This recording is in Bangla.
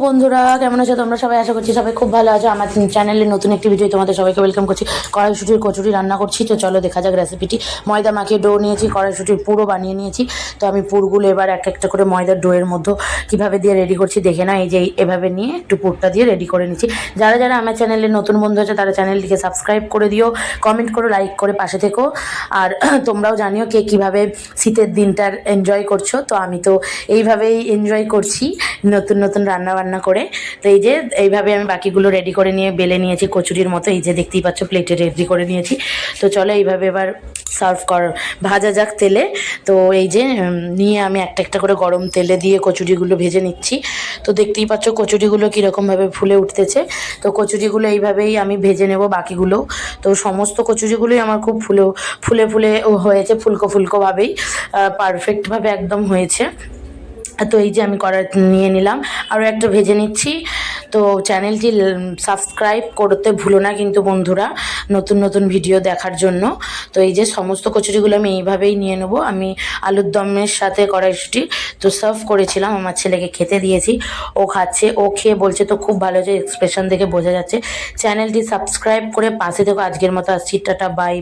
বন্ধুরা, কেমন আছো তোমরা সবাই? আশা করছি সবাই খুব ভালো আছো। আমার চ্যানেলে নতুন একটি ভিডিও তোমাদের সবাইকে ওয়েলকাম করছি। কড়াইশুঁটির কচুরি রান্না করছি, তো চলো দেখা যাক রেসিপিটি। ময়দা মাখিয়ে ডো নিয়েছি, কড়াইশুঁটির পুরো বানিয়ে নিয়েছি। তো আমি পুরগুলো এবার এক একটা করে ময়দার ডোয়ের মধ্যে কীভাবে দিয়ে রেডি করছি দেখে না। এই যে এভাবে নিয়ে একটু পুরটা দিয়ে রেডি করে নিচ্ছি। যারা যারা আমার চ্যানেলে নতুন বন্ধু আছে তারা চ্যানেলটিকে সাবস্ক্রাইব করে দিও, কমেন্ট করো, লাইক করে পাশে থেকো। আর তোমরাও জানিও কে কীভাবে শীতের দিনটার এনজয় করছো। তো আমি তো এইভাবেই এনজয় করছি নতুন নতুন রান্না বান্না করে। তো এই যে এইভাবে আমি বাকিগুলো রেডি করে নিয়ে বেলে নিয়েছি কচুরির মতো। এই যে দেখতেই পাচ্ছ প্লেটে রেডি করে নিয়েছি। তো চলো এইভাবে এবার সার্ভ ভাজা যাক তেলে। তো এই যে নিয়ে আমি একটা একটা করে গরম তেলে দিয়ে কচুরিগুলো ভেজে নিচ্ছি। তো দেখতেই পাচ্ছ কচুরিগুলো কীরকমভাবে ফুলে উঠতেছে। তো কচুরিগুলো এইভাবেই আমি ভেজে নেব বাকিগুলো। তো সমস্ত কচুরিগুলোই আমার খুব ফুলে ফুলে ফুলে হয়েছে, ফুলকো ফুলকোভাবেই পারফেক্টভাবে একদম হয়েছে। তো এই যে আমি নিয়ে নিলাম, আরও একটা ভেজে নিচ্ছি। তো চ্যানেলটি সাবস্ক্রাইব করতে ভুলো না কিন্তু বন্ধুরা, নতুন নতুন ভিডিও দেখার জন্য। তো এই যে সমস্ত কচুরিগুলো আমি এইভাবেই নিয়ে নেব। আমি আলুর দমের সাথে কড়াইশুঁটি তো সার্ভ করেছিলাম, আমার ছেলেকে খেতে দিয়েছি, ও খাচ্ছে। ও খেয়ে বলছে তো খুব ভালো, যে এক্সপ্রেশন দেখে বোঝা যাচ্ছে। চ্যানেলটি সাবস্ক্রাইব করে পাশে থেকো। আজকের মতো আসছি, টাটা, বাই।